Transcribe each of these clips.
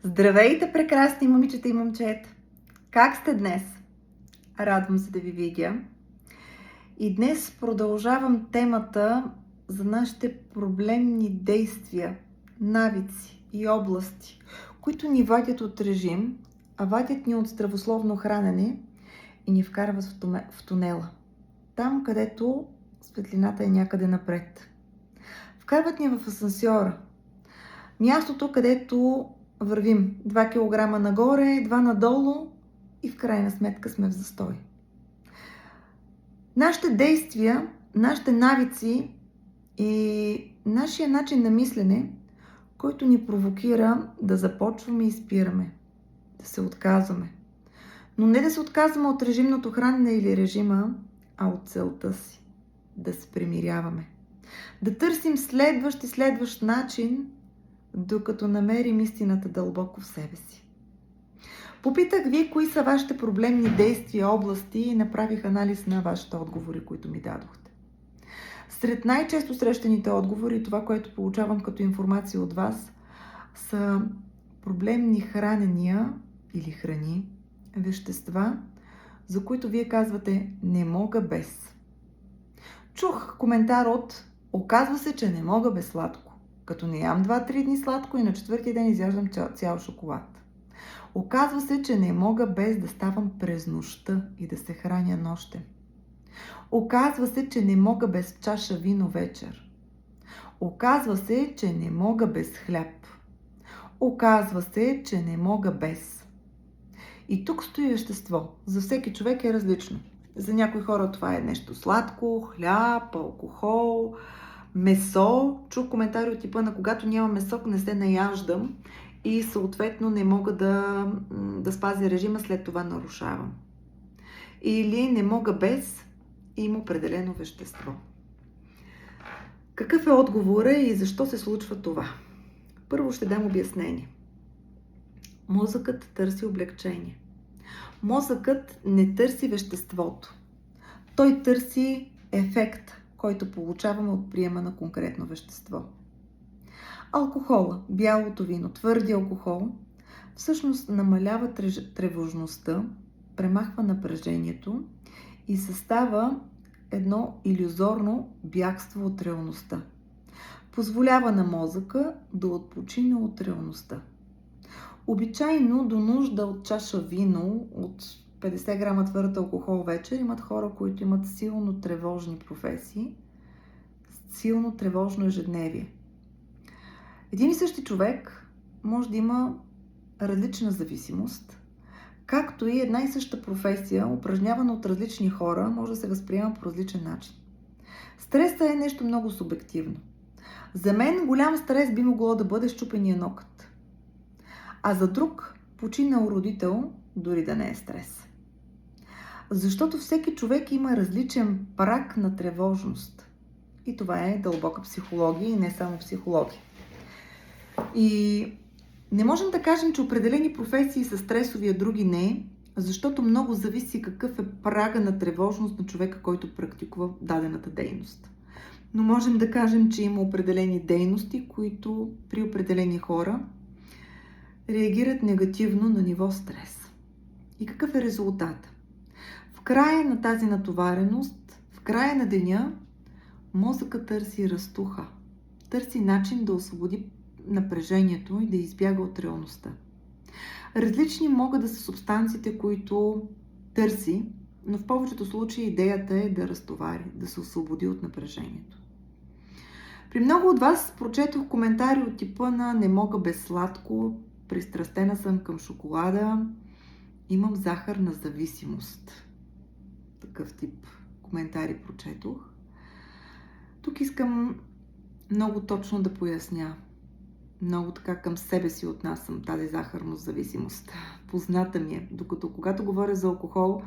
Здравейте, прекрасни момичета и момчета! Как сте днес? Радвам се да ви видя. И днес продължавам темата за нашите проблемни действия, навици и области, които ни вадят от режим, а вадят ни от здравословно хранене и ни вкарват в тунела. Там, където светлината е някъде напред. Вкарват ни в асансьора. Мястото, където вървим 2 кг нагоре, 2 надолу и в крайна сметка сме в застой. Нашите действия, нашите навици и нашия начин на мислене, който ни провокира да започваме и спираме, да се отказваме. Но не да се отказваме от режимното хранене или режима, а от целта си. Да се примиряваме. Да търсим следващ начин, докато намерим истината дълбоко в себе си. Попитах ви кои са вашите проблемни действия, области и направих анализ на вашите отговори, които ми дадохте. Сред най-често срещаните отговори, това, което получавам като информация от вас, са проблемни хранения или храни, вещества, за които вие казвате "не мога без". Чух коментар от "оказва се, че не мога без сладко. Като не ям 2-3 дни сладко и на 4-ти ден изяждам цял шоколад. Оказва се, че не мога без да ставам през нощта и да се храня нощем. Оказва се, че не мога без чаша вино вечер. Оказва се, че не мога без хляб. Оказва се, че не мога без". И тук стои вещество. За всеки човек е различно. За някои хора това е нещо сладко, хляб, алкохол, месо. Чух коментари от типа на "когато няма месо, не се наяждам и съответно не мога да спазя режима, след това нарушавам". Или "не мога без", има определено вещество. Какъв е отговорът и защо се случва това? Първо ще дам обяснение. Мозъкът търси облегчение. Мозъкът не търси веществото. Той търси ефект, който получаваме от приема на конкретно вещество. Алкохола, бялото вино, твърди алкохол, всъщност намалява тревожността, премахва напрежението и състава едно илюзорно бягство от реалността. Позволява на мозъка да отпочине от реалността. Обичайно до нужда от чаша вино, от 50 грама твърд алкохол вечер, имат хора, които имат силно тревожни професии, силно тревожно ежедневие. Един и същи човек може да има различна зависимост, както и една и съща професия, упражнявана от различни хора, може да се възприема по различен начин. Стресът е нещо много субективно. За мен голям стрес би могло да бъде счупения нокът. А за друг, починал родител, дори да не е стрес. Защото всеки човек има различен праг на тревожност. И това е дълбока психология и не само психология. И не можем да кажем, че определени професии са стресови, а други не, защото много зависи какъв е прага на тревожност на човека, който практикува дадената дейност. Но можем да кажем, че има определени дейности, които при определени хора реагират негативно на ниво стрес. И какъв е резултат? В края на тази натовареност, в края на деня, мозъкът търси разтуха, търси начин да освободи напрежението и да избяга от реалността. Различни могат да са субстанциите, които търси, но в повечето случаи идеята е да разтовари, да се освободи от напрежението. При много от вас прочетох коментари от типа на "не мога без сладко", "пристрастена съм към шоколада", "имам захарна зависимост". Такъв тип коментари прочетох. Тук искам много точно да поясня. Много така към себе си отнасям тази захарна зависимост. Позната ми е. Докато когато говоря за алкохол,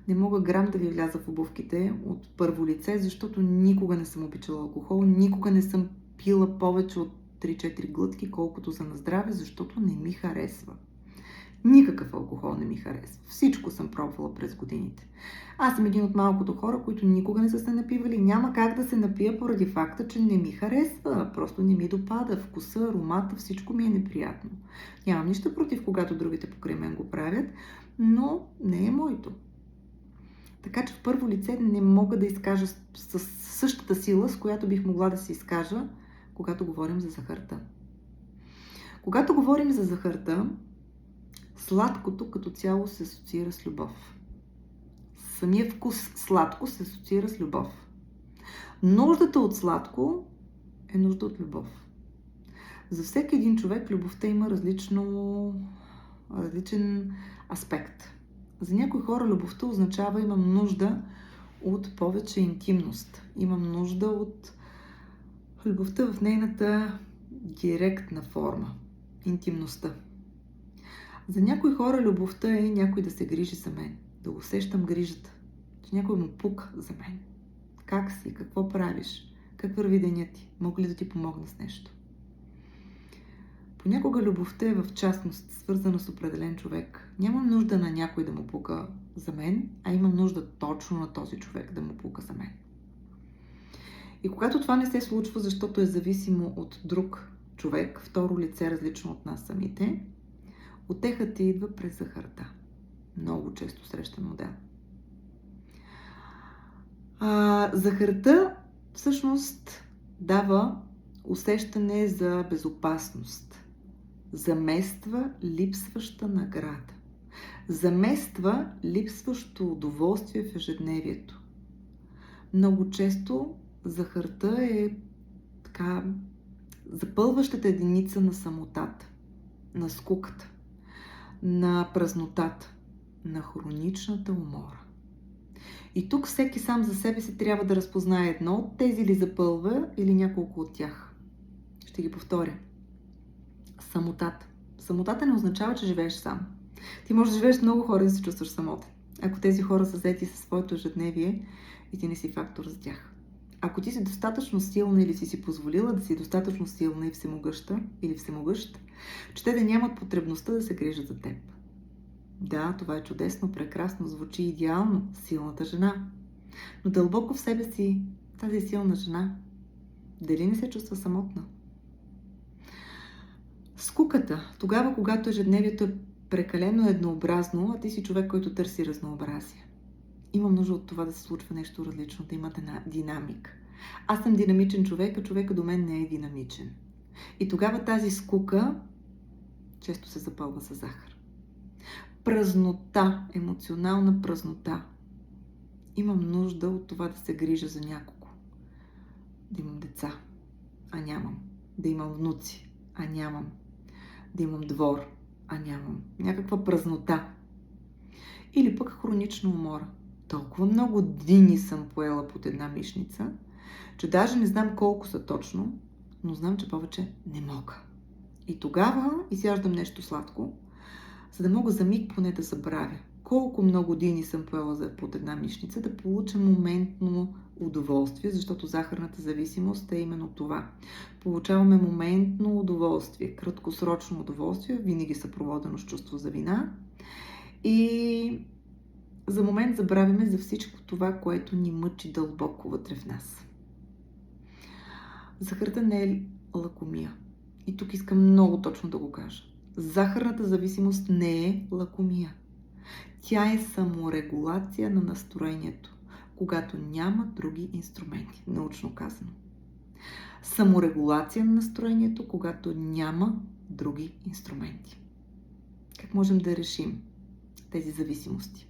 не мога грам да ви вляза в обувките от първо лице, защото никога не съм обичала алкохол, никога не съм пила повече от 3-4 глътки, колкото за на здраве, защото не ми харесва. Никакъв алкохол не ми харесва. Всичко съм пробвала през годините. Аз съм един от малкото хора, които никога не са се напивали. Няма как да се напия поради факта, че не ми харесва. Просто не ми допада. Вкуса, аромата, всичко ми е неприятно. Нямам нищо против, когато другите покрай мен го правят, но не е моето. Така че в първо лице не мога да изкажа с същата сила, с която бих могла да се изкажа, когато говорим за захарта. Когато говорим за захарта, сладкото като цяло се асоциира с любов. Самия вкус сладко се асоциира с любов. Нуждата от сладко е нужда от любов. За всеки един човек любовта има различен аспект. За някои хора любовта означава имам нужда от повече интимност. Имам нужда от любовта в нейната директна форма. Интимността. За някои хора любовта е някой да се грижи за мен. Да усещам грижата. Че някой му пука за мен. Как си? Какво правиш? Как върви денят ти? Мога ли да ти помогна с нещо? Понякога любовта е в частност свързана с определен човек. Нямам нужда на някой да му пука за мен, а имам нужда точно на този човек да му пука за мен. И когато това не се случва, защото е зависимо от друг човек, второ лице различно от нас самите, утехата идва през захарта. Много често срещан модел. Захарта всъщност дава усещане за безопасност. Замества липсваща награда. Замества липсващо удоволствие в ежедневието. Много често захарта е така запълващата единица на самотата, на скуката, на празнотата, на хроничната умора. И тук всеки сам за себе си трябва да разпознае едно от тези ли запълва или няколко от тях. Ще ги повторя. Самотата. Самотата не означава, че живееш сам. Ти можеш да живееш с много хора и да се чувстваш самотен. Ако тези хора са заети със своето ежедневие и ти не си фактор за тях. Ако ти си достатъчно силна или си позволила да си достатъчно силна и всемогъща или всемогъщ, че те да нямат потребността да се грижат за теб. Да, това е чудесно, прекрасно, звучи идеално, силната жена. Но дълбоко в себе си тази силна жена дали не се чувства самотна? Скуката, тогава когато ежедневието е прекалено еднообразно, а ти си човек, който търси разнообразие. Имам нужда от това да се случва нещо различно, да има динамика. Аз съм динамичен човек, а човека до мен не е динамичен. И тогава тази скука често се запълва с захар. Празнота, емоционална празнота. Имам нужда от това да се грижа за някого. Да имам деца, а нямам. Да имам внуци, а нямам. Да имам двор, а нямам. Някаква празнота. Или пък хронична умора. Толкова много дни съм поела под една мишница, че даже не знам колко са точно, но знам, че повече не мога. И тогава изяждам нещо сладко, за да мога за миг поне да забравя колко много дни съм поела под една мишница, да получа моментно удоволствие, защото захарната зависимост е именно това. Получаваме моментно удоволствие, краткосрочно удоволствие, винаги съпроводено с чувство за вина и за момент забравяме за всичко това, което ни мъчи дълбоко вътре в нас. Захарта не е лакомия. И тук искам много точно да го кажа. Захарната зависимост не е лакомия. Тя е саморегулация на настроението, когато няма други инструменти, научно казано. Саморегулация на настроението, когато няма други инструменти. Как можем да решим тези зависимости?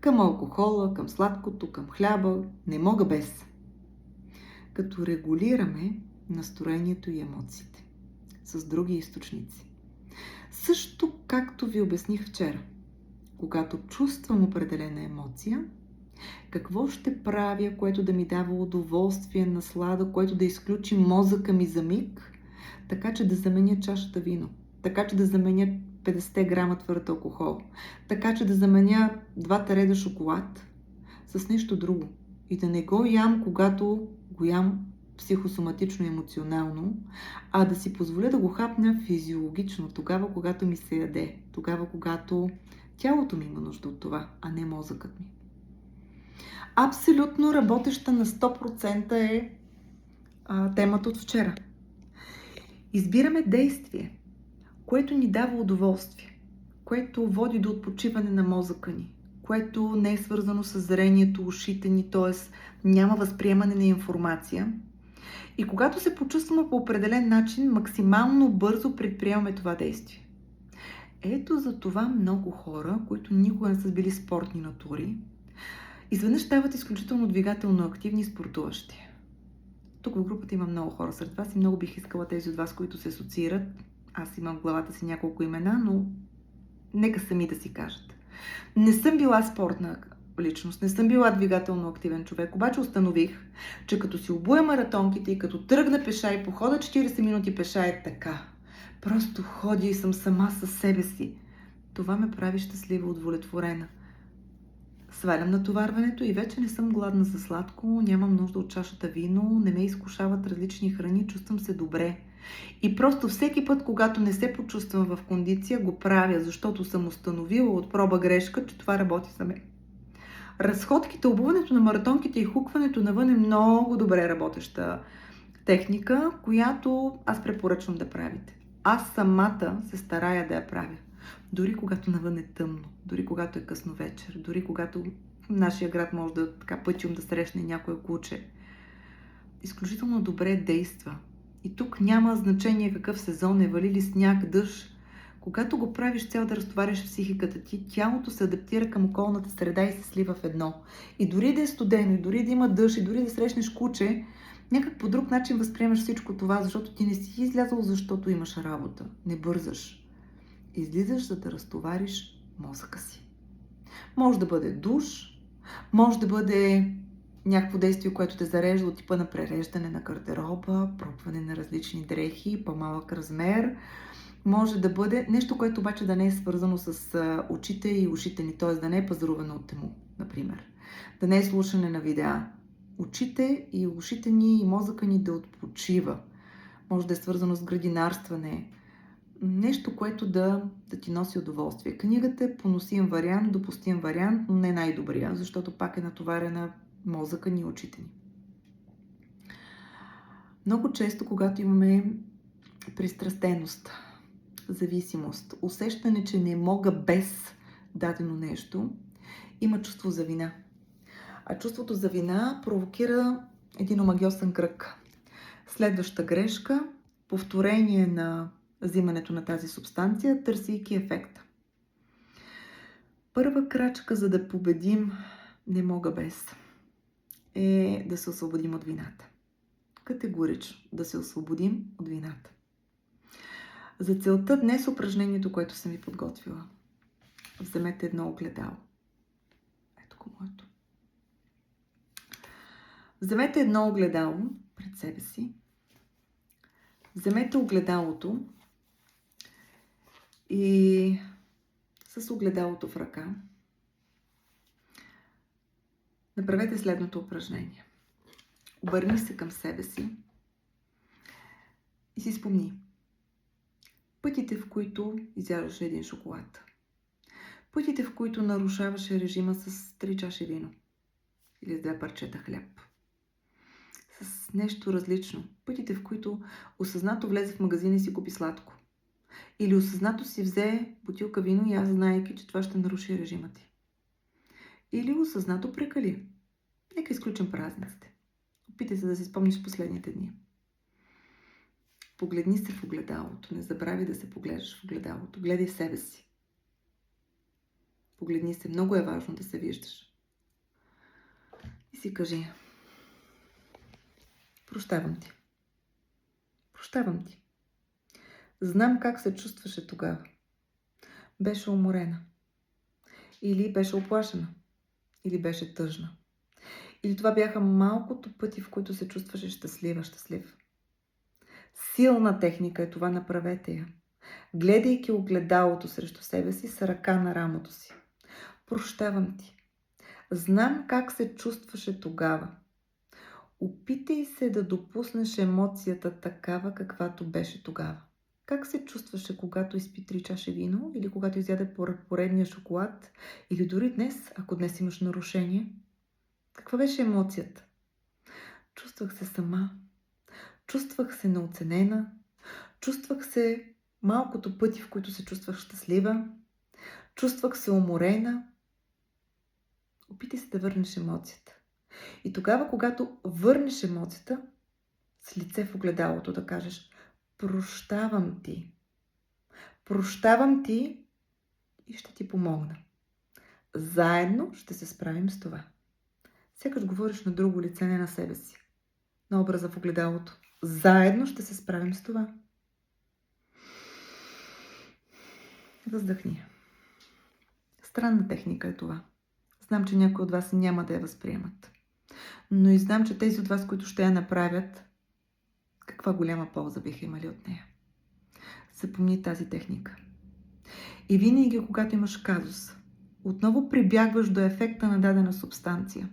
Към алкохола, към сладкото, към хляба, не мога без. Като регулираме настроението и емоциите с други източници. Също както ви обясних вчера, когато чувствам определена емоция, какво ще правя, което да ми дава удоволствие, наслада, което да изключи мозъка ми за миг, така че да заменя чашата вино, така че да заменя 50 грама твърд алкохол, така че да заменя 2 реда шоколад с нещо друго и да не го ям, когато го ям психосоматично и емоционално, а да си позволя да го хапна физиологично, тогава, когато ми се яде, тогава, когато тялото ми има нужда от това, а не мозъкът ми. Абсолютно работеща на 100% е темата от вчера. Избираме действие, което ни дава удоволствие, което води до отпочиване на мозъка ни, което не е свързано с зрението, ушите ни, т.е. няма възприемане на информация. И когато се почувстваме по определен начин, максимално бързо предприемаме това действие. Ето за това много хора, които никога не са били спортни натури, изведнъж стават изключително двигателно активни спортуващи. Тук в групата има много хора сред вас и много бих искала тези от вас, които се асоциират. Аз имам в главата си няколко имена, но нека сами да си кажат. Не съм била спортна личност, не съм била двигателно активен човек, обаче установих, че като си обуя маратонките и като тръгна пеша и похода 40 минути пеша е така. Просто ходя и съм сама със себе си. Това ме прави щастлива, удовлетворена. Свалям натоварването и вече не съм гладна за сладко, нямам нужда от чашата вино, не ме изкушават различни храни, чувствам се добре. И просто всеки път, когато не се почувствам в кондиция, го правя, защото съм установила от проба грешка, че това работи за мен. Разходките, обуването на маратонките и хукването навън е много добре работеща техника, която аз препоръчвам да правите. Аз самата се старая да я правя. Дори когато навън е тъмно, дори когато е късно вечер, дори когато в нашия град може да пътим да срещне някое куче. Изключително добре действа. И тук няма значение какъв сезон е, вали ли сняг, дъжд. Когато го правиш цял да разтовариш психиката ти, тялото се адаптира към околната среда и се слива в едно. И дори да е студено, и дори да има дъжд, и дори да срещнеш куче, някак по друг начин възприемаш всичко това, защото ти не си излязъл, защото имаш работа. Не бързаш. Излизаш, за да разтовариш мозъка си. Може да бъде душ, може да бъде някакво действие, което те зарежда от типа на пререждане на гардероба, пробване на различни дрехи, по-малък размер. Може да бъде нещо, което обаче да не е свързано с очите и ушите ни, т.е. да не е пазарувано от тему, например. Да не е слушане на видеа. Очите и ушите ни и мозъка ни да отпочива. Може да е свързано с градинарстване. Нещо, което да ти носи удоволствие. Книгата е поносим вариант, допустим вариант, но не най-добрия, защото пак е натоварена мозъка ни и очите ни. Много често, когато имаме пристрастеност, зависимост, усещане, че не мога без дадено нещо, има чувство за вина. А чувството за вина провокира един омагьосан кръг. Следваща грешка, повторение на взимането на тази субстанция, търсейки ефекта. Първа крачка, за да победим не мога без, е да се освободим от вината. Категорично да се освободим от вината. За целта днес упражнението, което съм ви подготвила. Вземете едно огледало. Ето го моето. Вземете едно огледало пред себе си. Вземете огледалото и с огледалото в ръка направете следното упражнение. Обърни се към себе си и си спомни пътите, в които изяждаше един шоколад. Пътите, в които нарушаваше режима с 3 чаши вино или с 2 парчета хляб. С нещо различно. Пътите, в които осъзнато влезе в магазина и си купи сладко. Или осъзнато си взе бутилка вино и аз знаейки, че това ще наруши режима ти. Или осъзнато прекали. Нека изключим празниците. Опитай се да си спомниш последните дни. Погледни се в огледалото. Не забрави да се поглеждаш в огледалото. Гледай себе си. Погледни се. Много е важно да се виждаш. И си кажи: прощавам ти. Прощавам ти. Знам как се чувстваше тогава. Беше уморена. Или беше оплашена. Или беше тъжна. Или това бяха малкото пъти, в които се чувстваше щастлив. Силна техника е това, направете я. Гледайки огледалото срещу себе си с ръка на рамото си. Прощавам ти. Знам как се чувстваше тогава. Опитай се да допуснеш емоцията такава, каквато беше тогава. Как се чувстваше, когато изпи 3 чаши вино, или когато изяде поредния шоколад, или дори днес, ако днес имаш нарушение? Каква беше емоцията? Чувствах се сама, чувствах се неоценена, чувствах се малкото пъти, в които се чувствах щастлива, чувствах се уморена. Опитай се да върнеш емоцията. И тогава, когато върнеш емоцията, с лице в огледалото да кажеш: прощавам ти. Прощавам ти и ще ти помогна. Заедно ще се справим с това. Сякаш говориш на друго лице, не на себе си. На образа в огледалото. Заедно ще се справим с това. Въздъхни. Странна техника е това. Знам, че някои от вас няма да я възприемат. Но и знам, че тези от вас, които ще я направят, каква голяма полза биха имали от нея. Запомни тази техника. И винаги, когато имаш казус, отново прибягваш до ефекта на дадена субстанция.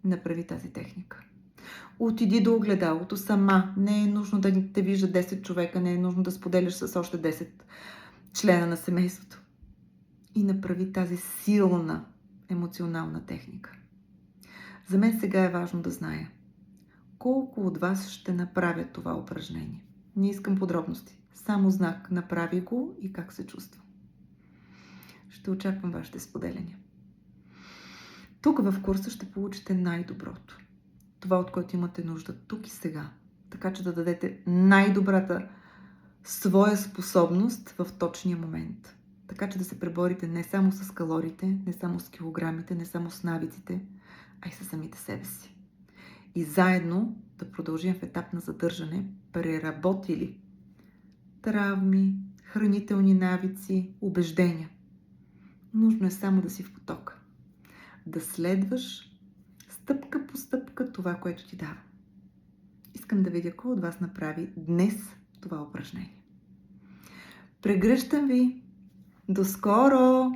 Направи тази техника. Отиди до огледалото сама. Не е нужно да те вижда 10 човека, не е нужно да споделяш с още 10 члена на семейството. И направи тази силна емоционална техника. За мен сега е важно да зная колко от вас ще направят това упражнение. Не искам подробности. Само знак: направи го и как се чувства. Ще очаквам вашите споделяния. Тук в курса ще получите най-доброто. Това, от което имате нужда тук и сега. Така че да дадете най-добрата своя способност в точния момент. Така че да се преборите не само с калориите, не само с килограмите, не само с навиците, а и със самите себе си. И заедно да продължим в етап на задържане, преработили травми, хранителни навици, убеждения. Нужно е само да си в потока. Да следваш стъпка по стъпка това, което ти дава. Искам да видя кой от вас направи днес това упражнение. Прегръщам ви! До скоро!